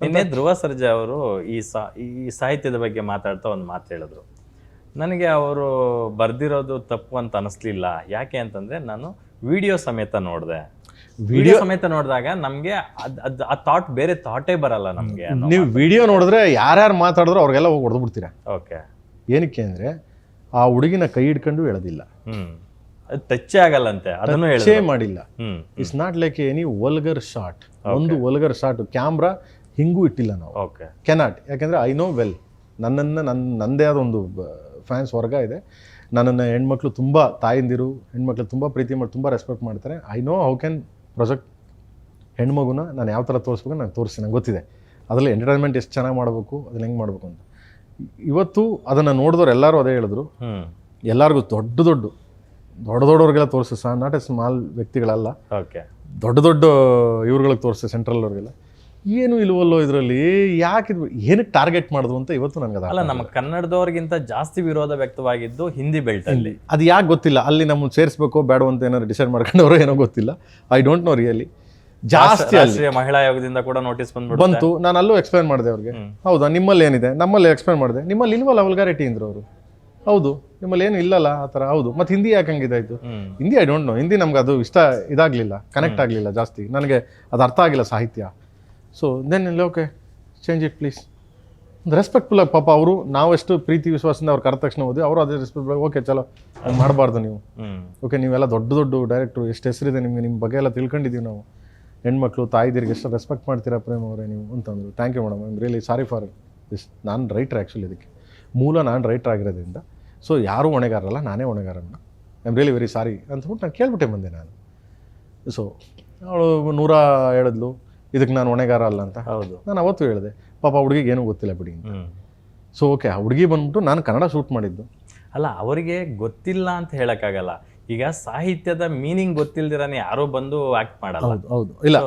ನಿನ್ನೆ ಧ್ರುವ ಸರ್ಜಾ ಅವರು ಈ ಸಾಹಿತ್ಯದ ಬಗ್ಗೆ ಮಾತಾಡ್ತಾ ಒಂದು ಮಾತು ಹೇಳಿದ್ರು. ನನಗೆ ಅವರು ಬರ್ದಿರೋದು ತಪ್ಪು ಅಂತ ಅನಿಸ್ಲಿಲ್ಲ. ಯಾಕೆ ಅಂತಂದ್ರೆ ನಾನು ವಿಡಿಯೋ ಸಮೇತ ನೋಡಿದೆ. ವಿಡಿಯೋ ಸಮೇತ ನೋಡಿದಾಗ ನಮ್ಗೆ ಆ ಥಾಟ್ ಬೇರೆ ಥಾಟೇ ಬರಲ್ಲ ನಮ್ಗೆ. ನೀವು ವಿಡಿಯೋ ನೋಡಿದ್ರೆ ಯಾರ್ಯಾರು ಮಾತಾಡಿದ್ರು ಅವ್ರಿಗೆಲ್ಲ ಹೋಗಿ ಹೊಡೆದು ಬಿಡ್ತೀರಾ. ಓಕೆ, ಏನಕ್ಕೆ ಅಂದ್ರೆ ಆ ಹುಡುಗಿನ ಕೈ ಹಿಡ್ಕೊಂಡು ಹೇಳೋದಿಲ್ಲ, ಅದು ಟಚ್ಚೇ ಆಗಲ್ಲಂತೆ, ಅದನ್ನು ಟಚ್ಚೇ ಮಾಡಿಲ್ಲ. It's not like any vulgar shot. ಒಂದು ವಲ್ಗರ್ ಶಾಟ್ ಕ್ಯಾಮ್ರಾ ಹಿಂಗೂ ಇಟ್ಟಿಲ್ಲ ನಾವು. Okay, cannot. ಯಾಕೆಂದ್ರೆ ಐ ನೋ ವೆಲ್, ನಂದೇ ಆದ ಒಂದು ಫ್ಯಾನ್ಸ್ ವರ್ಗ ಇದೆ. ನನ್ನನ್ನು ಹೆಣ್ಮಕ್ಳು ತುಂಬ ತಾಯಿಂದಿರು ಹೆಣ್ಮಕ್ಳು ತುಂಬ ಪ್ರೀತಿ ಮಾಡಿ ತುಂಬ ರೆಸ್ಪೆಕ್ಟ್ ಮಾಡ್ತಾರೆ. I know how can project ಹೆಣ್ಮಗುನ ನಾನು ಯಾವ ಥರ ತೋರಿಸ್ಬೇಕು ನಾನು ತೋರಿಸಿ, ನಂಗೆ ಗೊತ್ತಿದೆ. ಅದರಲ್ಲಿ ಎಂಟರ್ಟೈನ್ಮೆಂಟ್ ಎಷ್ಟು ಚೆನ್ನಾಗಿ ಮಾಡಬೇಕು, ಅದನ್ನ ಹೆಂಗೆ ಮಾಡಬೇಕು ಅಂತ. ಇವತ್ತು ಅದನ್ನು ನೋಡಿದವ್ರು ಎಲ್ಲರೂ ಅದೇ ಹೇಳಿದ್ರು. ಎಲ್ಲರಿಗೂ ದೊಡ್ಡವ್ರಿಗೆಲ್ಲ ತೋರಿಸಿ ಸಹ, ನಾಟ್ ಎ ಸ್ಮಾಲ್ ವ್ಯಕ್ತಿಗಳಲ್ಲ, ಓಕೆ, ದೊಡ್ಡ ಇವ್ರುಗಳಿಗೆ ತೋರಿಸಿ, ಸೆಂಟ್ರಲ್ ಅವ್ರಿಗೆಲ್ಲ ಏನು ಇಲ್ವಲ್ಲೋ ಇದರಲ್ಲಿ, ಯಾಕೆ ಏನಕ್ಕೆ ಟಾರ್ಗೆಟ್ ಮಾಡಿದ್ರು ಅಂತ ಇವತ್ತು ನನಗೆ ಅಲ್ಲ. ನಮ್ಮ ಕನ್ನಡದವ್ರಿಗಿಂತ ಜಾಸ್ತಿ ವಿರೋಧ ವ್ಯಕ್ತವಾಗಿದ್ದು ಹಿಂದಿ ಬೆಲ್ಟ್ ಅಲ್ಲಿ. ಅದು ಯಾಕೆ ಗೊತ್ತಿಲ್ಲ, ಅಲ್ಲಿ ನಮ್ಮನ್ನು ಸೇರಿಸ್ಬೇಕೋ ಬೇಡ ಅಂತ ಏನಾದ್ರು ಡಿಸೈಡ್ ಮಾಡ್ಕೊಂಡವ್ರು ಏನೋ ಗೊತ್ತಿಲ್ಲ. I don't no really. ಜಾಸ್ತಿ ರಾಷ್ಟ್ರೀಯ ಮಹಿಳಾ ಆಯೋಗದಿಂದ ಕೂಡ ನೋಟಿಸ್ ಬಂತು. ನಾನು ಅಲ್ಲೂ ಎಕ್ಸ್ಪ್ಲೈನ್ ಮಾಡಿದೆ ಅವ್ರಿಗೆ. ಹೌದಾ, ನಿಮ್ಮಲ್ಲಿ ಏನಿದೆ, ನಮ್ಮಲ್ಲಿ ಎಕ್ಸ್ಪ್ಲೈನ್ ಮಾಡಿದೆ. ನಿಮ್ಮಲ್ಲಿ ಇಲ್ವಲ್ಲ ವಲ್ಗಾರಿಟಿ ಅಂದ್ರು ಅವರು. ಹೌದು, ನಿಮ್ಮಲ್ಲಿ ಏನು ಇಲ್ಲಲ್ಲ ಆ ಥರ. ಹೌದು, ಮತ್ತೆ ಹಿಂದಿ ಯಾಕೆ ಹಂಗಿದಾಯ್ತು? Hindi I don't know. Hindi ನಮ್ಗೆ ಅದು ಇದಾಗಲಿಲ್ಲ, ಕನೆಕ್ಟ್ ಆಗಲಿಲ್ಲ ಜಾಸ್ತಿ. ನನಗೆ ಅದು ಅರ್ಥ ಆಗಿಲ್ಲ ಸಾಹಿತ್ಯ. So then okay, change it please. ಒಂದು ರೆಸ್ಪೆಕ್ಟ್ಫುಲ್ ಆಗಿ, ಪಾಪ ಅವರು ನಾವೆಷ್ಟು ಪ್ರೀತಿ ವಿಶ್ವಾಸದಿಂದ ಅವ್ರು ಕರೆದ ತಕ್ಷಣ ಓದಿ ಅವರು ಅದೇ ರೆಸ್ಪೆಕ್ಟ್. ಓಕೆ, ಚಲೋ, ಹಂಗೆ ಮಾಡಬಾರ್ದು ನೀವು. ಓಕೆ, ನೀವೆಲ್ಲ ದೊಡ್ಡ ಡೈರೆಕ್ಟ್ರು, ಎಷ್ಟು ಹೆಸರಿದೆ ನಿಮಗೆ, ನಿಮ್ಮ ಬಗ್ಗೆ ಎಲ್ಲ ತಿಳ್ಕೊಂಡಿದ್ದೀವಿ ನಾವು. ಹೆಣ್ಮಕ್ಳು ತಾಯಿದಿರಿಗೆ ಎಷ್ಟು ರೆಸ್ಪೆಕ್ಟ್ ಮಾಡ್ತೀರಾ ಪ್ರೇಮ್ ಅವರೇ ನೀವು ಅಂತಂದರು. Thank you madam, I am really sorry for this. ನಾನು ರೈಟ್ರ್ ಆ್ಯಕ್ಚುಲಿ, ಇದಕ್ಕೆ ಮೂಲ ನಾನು ರೈಟ್ರ್ ಆಗಿರೋದ್ರಿಂದ. ಸೊ ಯಾರೂ ಹೊಣೆಗಾರಲ್ಲ, ನಾನೇ ಹೊಣೆಗಾರ madam. I am really very sorry ಅಂತಬಿಟ್ಟು ನಾನು ಕೇಳ್ಬಿಟ್ಟೆ ಬಂದೆ ನಾನು. ಸೊ ಅವಳು 100 ಹೇಳಿದ್ಲು ಇದಕ್ಕೆ ನಾನು ಹೊಣೆಗಾರ ಅಲ್ಲ ಅಂತ. ಹೌದು, ನಾನು ಅವತ್ತು ಹೇಳಿದೆ, ಪಾಪ ಹುಡುಗಿಗೆ ಏನೂ ಗೊತ್ತಿಲ್ಲ ಬಿಡಿ. ಸೊ ಓಕೆ, ಆ ಹುಡುಗಿ ಬಂದ್ಬಿಟ್ಟು ನಾನು ಕನ್ನಡ ಶೂಟ್ ಮಾಡಿದ್ದು. ಅಲ್ಲ, ಅವರಿಗೆ ಗೊತ್ತಿಲ್ಲ ಅಂತ ಹೇಳಕ್ಕಾಗಲ್ಲ. ಈಗ ಸಾಹಿತ್ಯದ ಮೀನಿಂಗ್ ಗೊತ್ತಿಲ್ದಿರಾನೆ ಯಾರೋ ಬಂದು ಆಕ್ಟ್ ಮಾಡಲ್ಲ. ಹೌದು, ಇಲ್ಲ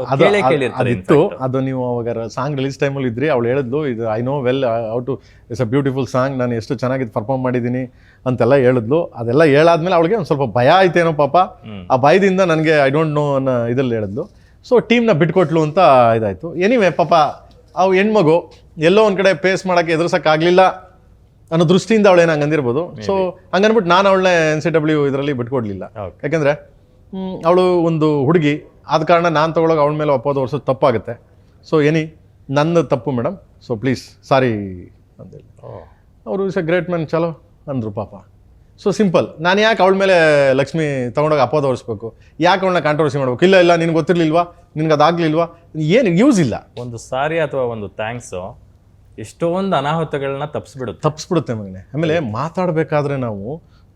ಅದಿತ್ತು. ಅದು ನೀವು ಅವಾಗ ಸಾಂಗ್ ರಿಲೀಸ್ ಟೈಮಲ್ಲಿ ಇದ್ರಿ. ಅವಳು ಹೇಳಿದ್ಲು, ಇದು I know well how to, it's a beautiful song, ನಾನು ಎಷ್ಟು ಚೆನ್ನಾಗಿ ಪರ್ಫಾರ್ಮ್ ಮಾಡಿದ್ದೀನಿ ಅಂತೆಲ್ಲ ಹೇಳಿದ್ಲು. ಅದೆಲ್ಲ ಹೇಳಾದ್ಮೇಲೆ ಅವಳಿಗೆ ಒಂದು ಸ್ವಲ್ಪ ಭಯ ಆಯ್ತೇನೋ ಪಾಪ. ಆ ಭಯದಿಂದ ನನಗೆ ಐ ಡೋಂಟ್ ನೋ ಅನ್ನೋ ಇದ್ರಲ್ಲಿ ಹೇಳಿದ್ಲು. ಸೊ ಟೀಮ್ನ ಬಿಟ್ಕೊಟ್ಲು ಅಂತ ಇದಾಯಿತು. ಎನಿವೆ, ಪಾಪ ಅವು ಹೆಣ್ಮಗು ಎಲ್ಲೋ ಒಂದು ಕಡೆ ಫೇಸ್ ಮಾಡೋಕ್ಕೆ ಎದುರಿಸೋಕ್ಕಾಗಲಿಲ್ಲ ಅನ್ನೋ ದೃಷ್ಟಿಯಿಂದ ಅವಳು ಏನು ಹಂಗೆ ಅಂದಿರ್ಬೋದು. ಸೊ ಹಂಗನ್ಬಿಟ್ಟು ನಾನು ಅವಳನ್ನೇ NCW ಇದರಲ್ಲಿ ಬಿಟ್ಕೊಡ್ಲಿಲ್ಲ. ಯಾಕೆಂದರೆ ಅವಳು ಒಂದು ಹುಡುಗಿ ಆದ ಕಾರಣ ನಾನು ತೊಗೊಳಗೆ ಅವಳ ಮೇಲೆ ಒಪ್ಪೋದು ವರ್ಷದ ತಪ್ಪಾಗುತ್ತೆ. ಸೊ ನನ್ನ ತಪ್ಪು ಮೇಡಮ್, ಸೊ ಪ್ಲೀಸ್ ಸಾರಿ ಅಂತೇಳಿ ಅವರು ಇಸ್ ಎ ಗ್ರೇಟ್ ಮ್ಯಾನ್ ಚಲೋ ಅಂದರು ಪಾಪ. So simple. ನಾನು ಯಾಕೆ ಅವಳ ಮೇಲೆ ಲಕ್ಷ್ಮಿ ತೊಗೊಂಡೋಗಿ ಅಪೋದ ಹೊರಿಸ್ಬೇಕು? ಯಾಕೆ ಅವಳನ್ನ ಕಾಂಟ್ರವರ್ಸಿ ಮಾಡ್ಬೇಕು? ಇಲ್ಲ ನಿನ್ಗೆ ಗೊತ್ತಿರಲಿಲ್ವಾ, ನಿನ್ಗೆ ಅದಾಗಲಿಲ್ವಾ, ಏನು ಯೂಸ್ ಇಲ್ಲ. ಒಂದು ಸಾರಿ ಅಥವಾ ಒಂದು ಥ್ಯಾಂಕ್ಸು ಎಷ್ಟೊಂದು ಅನಾಹುತಗಳನ್ನ ತಪ್ಪಿಸ್ಬಿಡುತ್ತೆ ಮಗನೇ. ಆಮೇಲೆ ಮಾತಾಡಬೇಕಾದ್ರೆ ನಾವು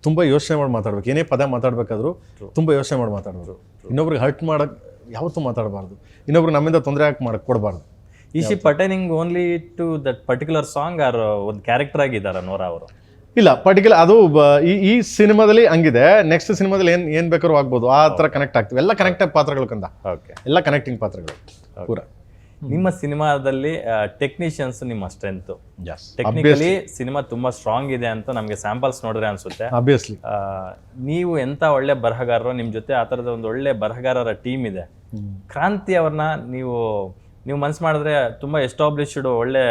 ತುಂಬ ಯೋಚನೆ ಮಾಡಿ ಮಾತಾಡ್ಬೇಕು. ಏನೇ ಪದ ಮಾತಾಡಬೇಕಾದ್ರೂ ತುಂಬ ಯೋಚನೆ ಮಾಡಿ ಮಾತಾಡೋದು. ಇನ್ನೊಬ್ರಿಗೆ ಹರ್ಟ್ ಮಾಡೋಕ್ಕೆ ಯಾವತ್ತೂ ಮಾತಾಡಬಾರ್ದು. ಇನ್ನೊಬ್ರಿಗೆ ನಮ್ಮಿಂದ ತೊಂದರೆ ಮಾಡಕ್ಕೆ ಕೊಡಬಾರ್ದು. Is she pertaining only to that particular song or ಒಂದು ಕ್ಯಾರೆಕ್ಟರ್ ಆಗಿದ್ದಾರೆ ನೋರಾ ಅವರು? ಇಲ್ಲ, ಪರ್ಟಿಕ್ಯುಲರ್ ಅದು ಈ ಸಿನಿಮಾದಲ್ಲಿ ಹಂಗಿದೆ. ನೆಕ್ಸ್ಟ್ ಸಿನಿಮಾದಲ್ಲಿ ಏನು ಬೇಕಾದ್ರೂ ಆಗ್ಬೋದು. ಆ ಥರ ಕನೆಕ್ಟ್ ಆಗ್ತೀವಿ. ಎಲ್ಲ ಕನೆಕ್ಟ್ ಪಾತ್ರಗಳು ಕಂದ. ಓಕೆ, ಎಲ್ಲ ಕನೆಕ್ಟಿಂಗ್ ಪಾತ್ರಗಳು ಪೂರ. ನಿಮ್ಮ ಸಿನಿಮಾದಲ್ಲಿ ಟೆಕ್ನಿಷಿಯನ್ಸ್ ನಿಮ್ಮ ಸ್ಟ್ರೆಂತ್. ಟೆಕ್ನಿಕಲಿ ಸಿನಿಮಾ ತುಂಬಾ ಸ್ಟ್ರಾಂಗ್ ಇದೆ ಅಂತ ನಮಗೆ ಸ್ಯಾಂಪಲ್ಸ್ ನೋಡಿದ್ರೆ ಅನ್ಸುತ್ತೆ. ಆಬ್ವಿಯಸ್ಲಿ ನೀವು ಎಂತ ಒಳ್ಳೆ ಬರಹಗಾರರು, ನಿಮ್ ಜೊತೆ ಆ ಥರದ ಒಂದು ಒಳ್ಳೆ ಬರಹಗಾರರ ಟೀಮ್ ಇದೆ. ಕ್ರಾಂತಿ ಅವ್ರನ್ನ ನೀವು ಮನ್ಸು ಮಾಡಿದ್ರೆ ತುಂಬಾ ಎಸ್ಟಾಬ್ಲಿಷ್ಡ್ ಒಳ್ಳೆ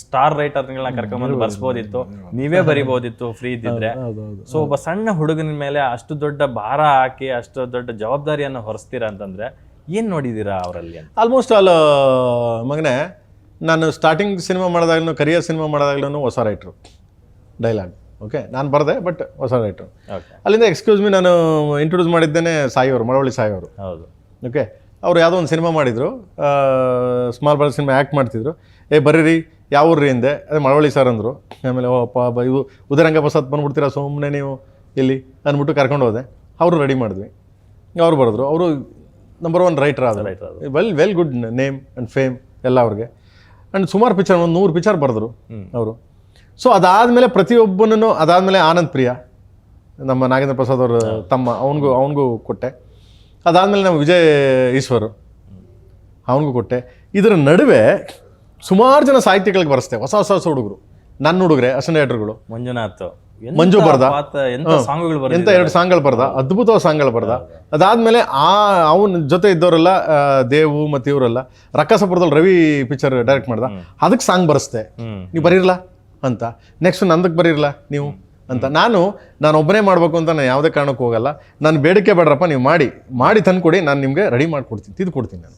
ಸ್ಟಾರ್ ರೈಟರ್ಗಳನ್ನ ಕರ್ಕೊಂಡ್ಬಂದು ಬರ್ಸ್ಬೋದಿತ್ತು, ನೀವೇ ಬರಿಬೋದಿತ್ತು ಫ್ರೀ ಇದ್ದಿದ್ರೆ. ಸೊ ಒಬ್ಬ ಸಣ್ಣ ಹುಡುಗನ ಮೇಲೆ ಅಷ್ಟು ದೊಡ್ಡ ಭಾರ ಹಾಕಿ ಅಷ್ಟು ದೊಡ್ಡ ಜವಾಬ್ದಾರಿಯನ್ನು ಹೊರಿಸ್ತೀರಾ ಅಂತಂದ್ರೆ ಏನು ನೋಡಿದ್ದೀರಾ ಅವರಲ್ಲಿ ಅಂತ? ಆಲ್ಮೋಸ್ಟ್ ಆಲ್ ಮಗನೇ, ನಾನು ಸ್ಟಾರ್ಟಿಂಗ್ ಸಿನಿಮಾ ಮಾಡಿದಾಗ್ಲೂ, ಕರಿಯರ್ ಸಿನಿಮಾ ಮಾಡಿದಾಗ್ಲೂ ಹೊಸ ರೈಟ್ರು ಡೈಲಾಗ್. ಓಕೆ, ನಾನು ಬರದೆ, ಬಟ್ ಹೊಸ ರೈಟ್ರು. ಅಲ್ಲಿಂದ ಎಕ್ಸ್ಕ್ಯೂಸ್ ಮೀ ನಾನು ಇಂಟ್ರೊಡ್ಯೂಸ್ ಮಾಡಿದ್ದೇನೆ ಸಾಯಿಯವರು, ಮಳವಳ್ಳಿ ಸಾಯಿಯವರು. ಹೌದು, ಓಕೆ. ಅವ್ರು ಯಾವುದೋ ಒಂದು ಸಿನಿಮಾ ಮಾಡಿದರು, ಸ್ಮಾಲ್ ಬಜೆಟ್ ಸಿನಿಮಾ ಆ್ಯಕ್ಟ್ ಮಾಡ್ತಿದ್ರು. ಬರ್ರಿ ಯಾವ ಊರ್ರಿ ಹಿಂದೆ, ಅದೇ ಮಳವಳ್ಳಿ ಸರ್ ಅಂದರು. ಆಮೇಲೆ ಇದು ಉದಯರಂಗ ಪ್ರಸಾದ್ ಬಂದ್ಬಿಡ್ತೀರಾ ಸುಮ್ಮನೆ ನೀವು ಇಲ್ಲಿ ಅಂದ್ಬಿಟ್ಟು ಕರ್ಕೊಂಡು ಹೋದೆ. ಅವರು ರೆಡಿ ಮಾಡಿದ್ವಿ, ಅವ್ರು ಬರೆದ್ರು. ಅವರು ನಂಬರ್ 1 ರೈಟರ್ ಆದರು. Well good name and fame ಎಲ್ಲ ಅವ್ರಿಗೆ. ಆ್ಯಂಡ್ ಸುಮಾರು ಪಿಕ್ಚರ್, ಒಂದು 100 ಪಿಕ್ಚರ್ ಬರೆದ್ರು ಅವರು. ಸೊ ಅದಾದಮೇಲೆ ಪ್ರತಿಯೊಬ್ಬನೂ, ಅದಾದಮೇಲೆ ಆನಂದ್ ಪ್ರಿಯ, ನಮ್ಮ ನಾಗೇಂದ್ರ ಪ್ರಸಾದ್ ಅವ್ರ ತಮ್ಮ, ಅವನಿಗೂ ಕೊಟ್ಟೆ. ಅದಾದಮೇಲೆ ನಮ್ಮ ವಿಜಯ್ ಈಶ್ವರ್, ಅವನಿಗೂ ಕೊಟ್ಟೆ. ಇದರ ನಡುವೆ ಸುಮಾರು ಜನ ಸಾಹಿತ್ಯಗಳಿಗೆ ಬರೆಸ್ತೆ, ಹೊಸ ಹುಡುಗರು, ನನ್ನ ಹುಡುಗರೆ ಅಸಿಸ್ಟೆಂಟ್ ಡೈರೆಕ್ಟರ್ಗಳು. ಮಂಜು ಬರ್ದ, ಎಂತ ಸಾಂಗ್ಗಳು ಎಂತ 2 ಸಾಂಗ್ಗಳು ಬರ್ದ, ಅದ್ಭುತವಾದ ಸಾಂಗ್ಗಳು ಬರ್ದ. ಅದಾದ್ಮೇಲೆ ಅವನ ಜೊತೆ ಇದ್ದವರೆಲ್ಲ ದೇವು ಮತ್ತು ಇವರೆಲ್ಲ ರಕ್ಕಸಪುರದಲ್ಲಿ ರವಿ ಪಿಕ್ಚರ್ ಡೈರೆಕ್ಟ್ ಮಾಡ್ದ, ಅದಕ್ಕೆ ಸಾಂಗ್ ಬರೆಸ್ದೆ, ನೀವು ಬರೀರ್ಲಾ ಅಂತ. ನೆಕ್ಸ್ಟ್ ನಂದಕ್ಕೆ ಬರೀರ್ಲಾ ನೀವು ಅಂತ. ನಾನು ಒಬ್ಬನೇ ಮಾಡಬೇಕು ಅಂತ ನಾನು ಯಾವುದೇ ಕಾರಣಕ್ಕೂ ಹೋಗಲ್ಲ. ನಾನು ಬೇಡಿಕೆ ಬೇಡ್ರಪ್ಪ, ನೀವು ಮಾಡಿ ತಂದುಕೊಡಿ, ನಾನು ನಿಮಗೆ ರೆಡಿ ಮಾಡಿಕೊಡ್ತೀನಿ, ತಿದ್ಕೊಡ್ತೀನಿ, ನಾನು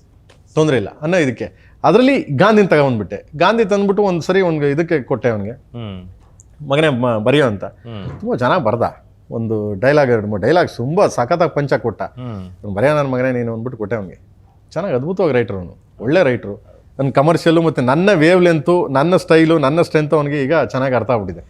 ತೊಂದರೆ ಇಲ್ಲ ಅನ್ನೋ ಇದಕ್ಕೆ. ಅದರಲ್ಲಿ ಗಾಂಧಿನ ತಗೊಂಡ್ಬಿಟ್ಟೆ. ಗಾಂಧಿ ತಂದ್ಬಿಟ್ಟು ಒಂದು ಸರಿ ಒಂದು ಇದಕ್ಕೆ ಕೊಟ್ಟೆ ಅವನಿಗೆ, ಮಗನೇ ಬರೆಯೋ ಅಂತ. ತುಂಬ ಚೆನ್ನಾಗಿ ಬರ್ದ. ಒಂದು ಡೈಲಾಗ್ 2-3 ಡೈಲಾಗ್ಸ್ ತುಂಬ ಸಖತ್ತಾಗಿ ಪಂಚ ಕೊಟ್ಟ. ಬರೆಯೋ ನನ್ನ ಮಗನೇ ನೀನು ಅಂದ್ಬಿಟ್ಟು ಕೊಟ್ಟೆ ಅವನಿಗೆ. ಚೆನ್ನಾಗಿ ಅದ್ಭುತವಾಗಿ ರೈಟ್ರು ಅವನು, ಒಳ್ಳೆ ರೈಟ್ರು. ನನ್ನ ಕಮರ್ಷಿಯಲ್ಲು ಮತ್ತು ನನ್ನ ವೇವ್ ಲೆಂತು, ನನ್ನ ಸ್ಟೈಲು, ನನ್ನ ಸ್ಟ್ರೆಂತ್ ಅವನಿಗೆ ಈಗ ಚೆನ್ನಾಗಿ ಅರ್ಥ ಆಗ್ಬಿಟ್ಟಿದೆ.